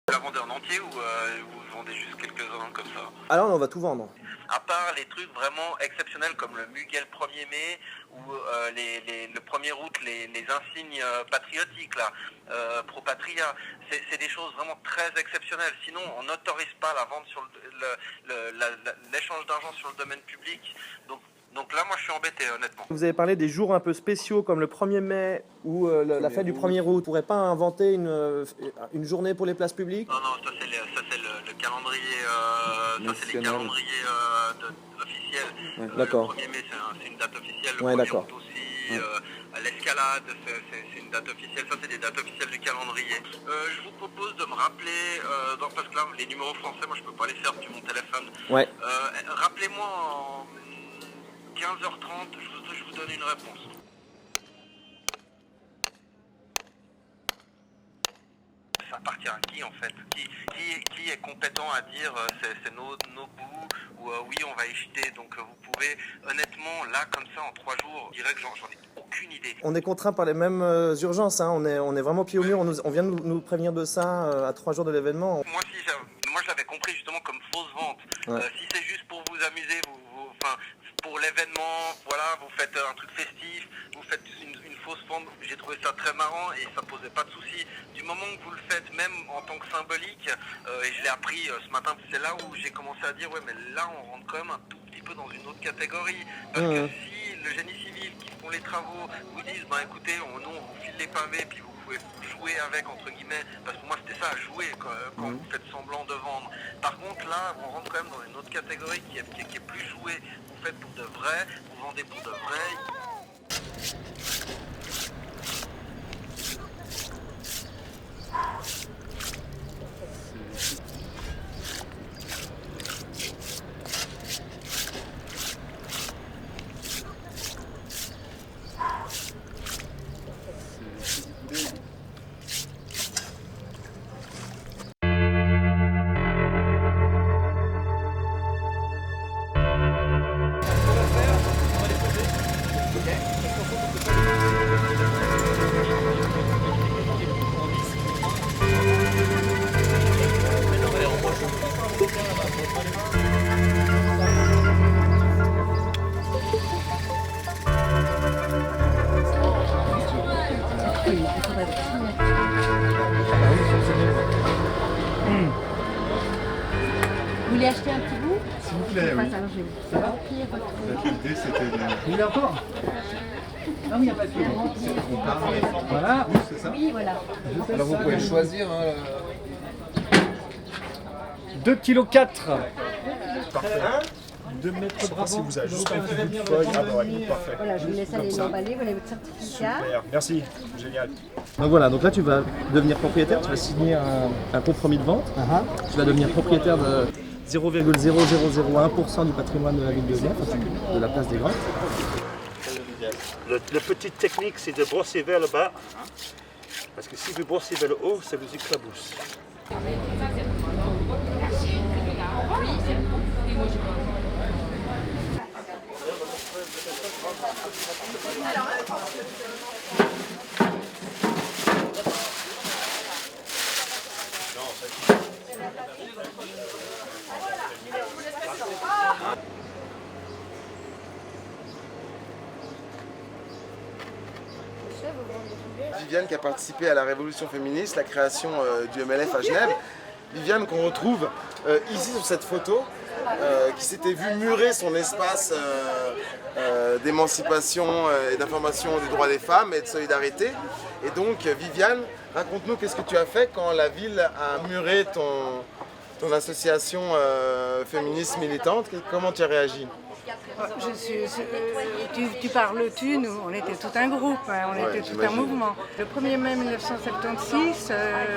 Vous la vendez en entier ou vous vendez juste quelques-uns comme ça? Alors on va tout vendre. À part les trucs vraiment exceptionnels comme le Muguel 1er mai ou le 1er août, les insignes patriotiques, là, Pro Patria, c'est des choses vraiment très exceptionnelles. Sinon, on n'autorise pas la vente sur l'échange d'argent sur le domaine public. Donc là, moi, je suis embêté, honnêtement. Vous avez parlé des jours un peu spéciaux comme le 1er mai ou la fête du 1er août. Vous ne pourrez pas inventer une journée pour les places publiques? Non, ça c'est le calendrier, ça c'est les calendriers officiels. Ouais, d'accord. Le 1er mai, c'est une date officielle. Le Ouais, 1er d'accord. août aussi, l'escalade, c'est une date officielle. Ça, c'est des dates officielles du calendrier. Je vous propose de me rappeler, parce que là, les numéros français, moi, je peux pas les faire sur mon téléphone. Ouais. Rappelez-moi en 15h30, je vous donne une réponse. Ça appartient à qui en fait? Qui est compétent à dire c'est nos bouts ou oui on va y jeter? Donc vous pouvez honnêtement là comme ça en 3 jours, je dirais que j'en ai aucune idée. On est contraint par les mêmes urgences, hein. On est vraiment pieds au mur, on vient de nous prévenir de ça à 3 jours de l'événement. Moi je l'avais compris justement comme fausse vente. Ouais. Si c'est juste pour vous amuser, pour l'événement, voilà, vous faites un truc festif, vous faites une fausse vente, j'ai trouvé ça très marrant et ça posait pas de soucis. Du moment que vous le faites même en tant que symbolique, et je l'ai appris ce matin, c'est là où j'ai commencé à dire ouais mais là on rentre quand même un tout petit peu dans une autre catégorie. Parce que si le génie civil qui font les travaux vous disent bah écoutez, nous on vous file les pavés puis vous pouvez jouer avec entre guillemets, parce que moi c'était ça, jouer quand vous faites semblant de vendre. Par contre là on rentre quand même dans une autre catégorie qui est plus jouée, vous faites pour de vrai, vous vendez pour de vrai. Vous voulez acheter un petit bout? S'il vous plaît, oui. Alors, je vais vous remplir votre... L'idée c'était de... Vous voulez encore? Non, il n'y a pas de souci. On parle. Voilà. Oui, c'est ça. Oui, voilà. Alors vous pouvez choisir. 2,4 kg. Parfait. 2 mètres Je sais pas si vous avez juste un petit bout de feuille. Ah bah ouais, parfait. Voilà, je vous laisse aller l'emballer. Voilà votre certificat. Super, merci, génial. Donc voilà, donc là tu vas devenir propriétaire, tu vas signer un compromis de vente. Tu vas devenir propriétaire de 0,0001% du patrimoine de la ville de Lyon, de la place des Grottes. La petite technique, c'est de brosser vers le bas, parce que si vous brossez vers le haut, ça vous éclabousse. Viviane qui a participé à la révolution féministe, la création du MLF à Genève. Viviane qu'on retrouve ici sur cette photo, qui s'était vue murer son espace d'émancipation et d'information des droits des femmes et de solidarité. Et donc Viviane, raconte-nous qu'est-ce que tu as fait quand la ville a muré ton association féministe militante, comment tu as réagi? Tu parles nous, on était tout un groupe, hein, on était tout un mouvement. Le 1er mai 1976,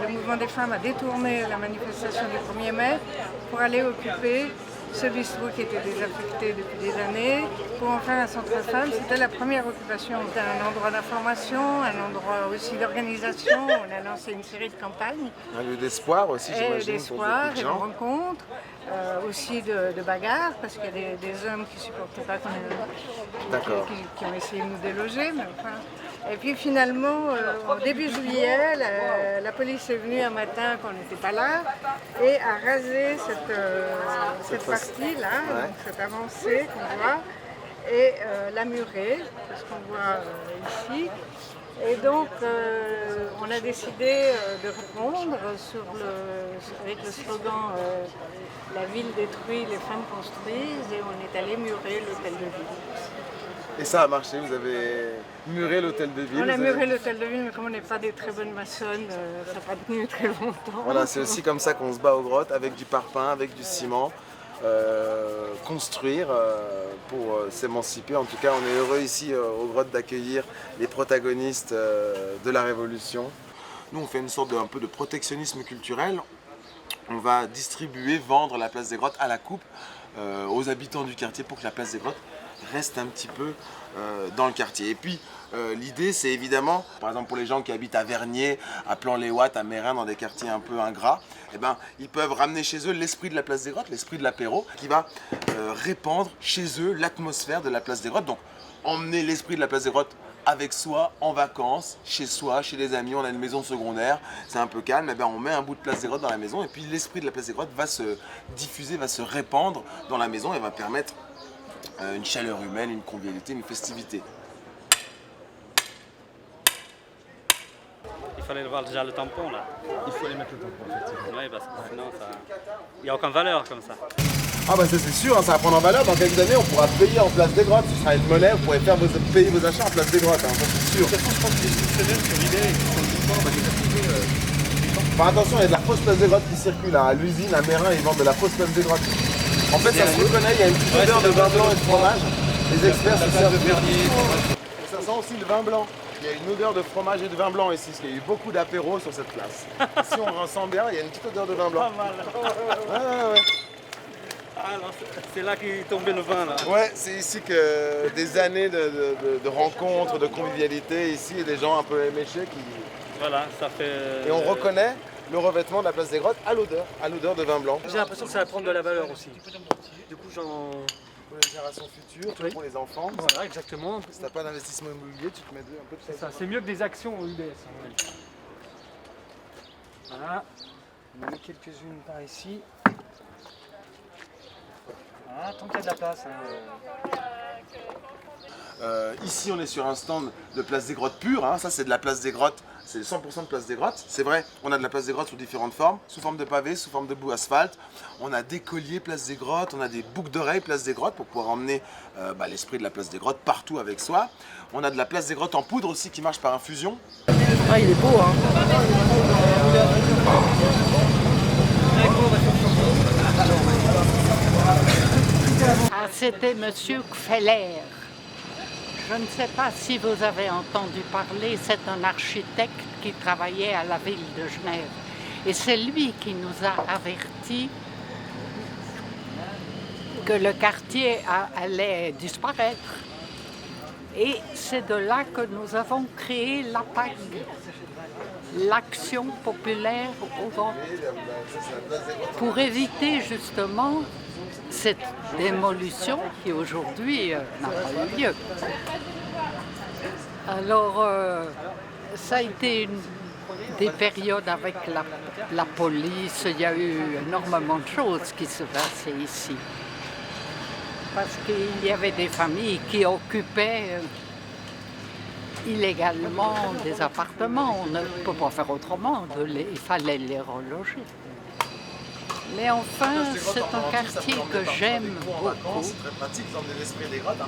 le mouvement des femmes a détourné la manifestation du 1er mai pour aller occuper ce bistrot qui était désaffecté depuis des années, pour en faire un centre femmes. C'était la première occupation d'un endroit d'information, un endroit aussi d'organisation. On a lancé une série de campagnes. Un lieu d'espoir aussi, j'imagine. D'espoir et de rencontres, aussi de bagarres, parce qu'il y a des hommes qui ne supportaient pas qui ont essayé de nous déloger. Mais enfin, Et puis finalement, en début juillet, la police est venue un matin quand on n'était pas là et a rasé cette partie-là, donc cette avancée qu'on voit, et l'a murée, c'est ce qu'on voit ici. Et donc, on a décidé de répondre avec le slogan La ville détruit, les femmes construisent, et on est allé murer l'hôtel de ville. Et ça a marché, vous avez muré l'hôtel de ville. On a muré l'hôtel de ville, mais comme on n'est pas des très bonnes maçonnes, ça n'a pas tenu très longtemps. Voilà, c'est aussi comme ça qu'on se bat aux grottes, avec du parpaing, avec du ciment. Construire pour s'émanciper. En tout cas, on est heureux ici aux grottes d'accueillir les protagonistes de la Révolution. Nous, on fait une sorte un peu de protectionnisme culturel. On va distribuer, vendre la place des grottes à la coupe aux habitants du quartier pour que la place des grottes reste un petit peu dans le quartier. Et puis, l'idée, c'est évidemment, par exemple pour les gens qui habitent à Vernier, à Plan-les-Ouates, à Mérin, dans des quartiers un peu ingrats, eh ben, ils peuvent ramener chez eux l'esprit de la place des grottes, l'esprit de l'apéro, qui va répandre chez eux l'atmosphère de la place des grottes. Donc, emmener l'esprit de la place des grottes avec soi, en vacances, chez soi, chez des amis, on a une maison secondaire, c'est un peu calme, eh ben, on met un bout de place des grottes dans la maison, et puis l'esprit de la place des grottes va se diffuser, va se répandre dans la maison, et va permettre une chaleur humaine, une convivialité, une festivité. Il fallait voir déjà le tampon là. Il faut aller mettre le tampon, effectivement. Oui, parce que sinon il n'y a aucune valeur comme ça. Ah bah ça c'est sûr, hein, ça va prendre en valeur. Dans quelques années on pourra payer en place des grottes, ce sera une monnaie, vous pourrez payer vos achats en place des grottes, hein, ça c'est sûr. De toute façon, je pense que les semaines sur l'idée, Enfin attention, il y a de la fausse place des grottes qui circule, hein. À l'usine, à Mérin, ils vendent de la fausse place des grottes. En fait ça se reconnaît, il y a une petite odeur de vin blanc et de fromage. Les experts se servent de vernier. Ça sent aussi le vin blanc. Il y a une odeur de fromage et de vin blanc ici, parce qu'il y a eu beaucoup d'apéros sur cette place. Si on ressent bien, il y a une petite odeur de vin blanc. Pas mal. Ouais. Ah, alors, c'est là qu'il tombait le vin là. Ouais, c'est ici que des années de rencontres, de convivialité, ici, et des gens un peu éméchés qui... Voilà, ça fait... Et on reconnaît le revêtement de la place des grottes à l'odeur de vin blanc. J'ai l'impression que ça va prendre de la valeur aussi. Du coup, Pour les générations futures, Oui. pour les enfants. Voilà, exactement. Si t'as pas d'investissement immobilier, tu te mets un peu de C'est ça, c'est mieux que des actions au UBS. Voilà. On en met quelques-unes par ici. Voilà, tant qu'il y a de la place. Ici, on est sur un stand de place des grottes pure. Hein. Ça, c'est de la place des grottes. C'est 100% de place des grottes. C'est vrai, on a de la place des grottes sous différentes formes. Sous forme de pavé, sous forme de boue asphalte. On a des colliers place des grottes. On a des boucles d'oreilles place des grottes pour pouvoir emmener l'esprit de la place des grottes partout avec soi. On a de la place des grottes en poudre aussi qui marche par infusion. Ah, il est beau, hein. Ah, c'était Monsieur Kfeller. Je ne sais pas si vous avez entendu parler, c'est un architecte qui travaillait à la ville de Genève. Et c'est lui qui nous a avertis que le quartier allait disparaître. Et c'est de là que nous avons créé l'APAG, l'Action populaire au vote, pour éviter justement cette démolition qui aujourd'hui n'a pas eu lieu. Alors, ça a été des périodes avec la police, il y a eu énormément de choses qui se passaient ici. Parce qu'il y avait des familles qui occupaient illégalement des appartements. On ne peut pas faire autrement, il fallait les reloger. Mais enfin, c'est un quartier que j'aime beaucoup.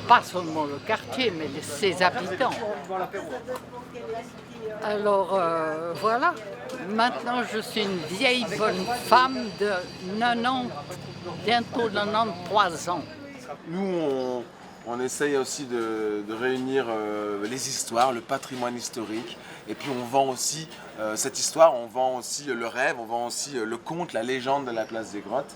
Pas seulement le quartier, mais ses habitants. Alors voilà, maintenant je suis une vieille bonne femme de 90, bientôt 93 ans. Nous, on essaye aussi de réunir les histoires, le patrimoine historique. Et puis on vend aussi cette histoire, on vend aussi le rêve, on vend aussi le conte, la légende de la place des grottes.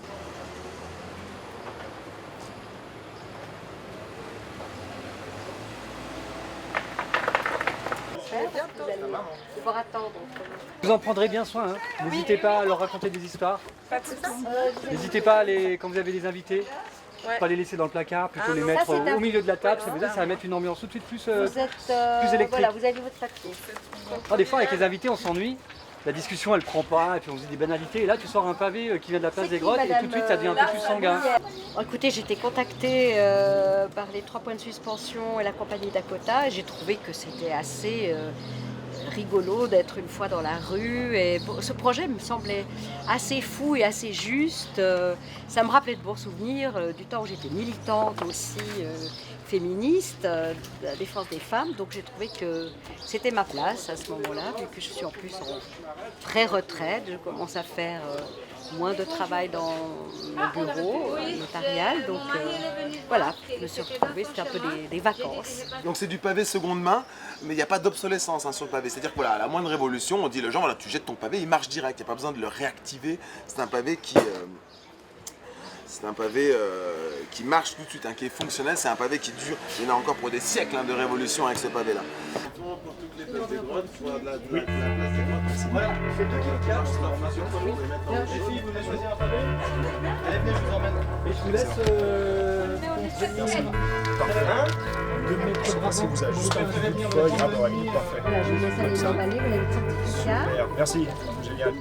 Vous en prendrez bien soin. N'hésitez pas à leur raconter des histoires. Pas de soucis. N'hésitez pas, quand vous avez des invités, Ouais. Pas les laisser dans le placard, plutôt les ça, mettre c'est au milieu de la table, ça veut dire que ça va mettre une ambiance tout de suite plus électrique. Voilà, vous avez votre papier. Des fois avec les invités on s'ennuie, la discussion elle prend pas, et puis on se dit des banalités, et là tu sors un pavé qui vient de la place des Grottes, et tout de suite ça devient un peu plus sanguin. Écoutez, j'étais contactée par les 3 points de suspension et la compagnie Dakota, et j'ai trouvé que c'était assez rigolo d'être une fois dans la rue, et ce projet me semblait assez fou et assez juste. Ça me rappelait de bons souvenirs du temps où j'étais militante aussi, féministe, de la défense des femmes, donc j'ai trouvé que c'était ma place à ce moment-là, vu que je suis en plus en pré-retraite, je commence à faire moins de travail dans mon bureau notarial, donc voilà, je me suis retrouvée, c'était un peu des vacances. Donc c'est du pavé seconde main, mais il n'y a pas d'obsolescence sur le pavé. C'est-à-dire que voilà, à la moindre révolution, on dit aux gens, voilà, tu jettes ton pavé, il marche direct, il n'y a pas besoin de le réactiver. C'est un pavé qui... qui marche tout de suite, qui est fonctionnel, c'est un pavé qui dure. Il y en a encore pour des siècles de révolution avec ce pavé-là. Pour toutes les places des grottes, il faudra de la place des grottes. Voilà, c'est deux qui marchent, c'est leur fusion. Les filles, vous voulez choisir un pavé? Allez, venez, je vous emmène. Et je vous laisse... Si vous avez juste une feuille, parfait. Voilà, je vous laisse aller l'emballer, vous avez le certificat. Merci, génial.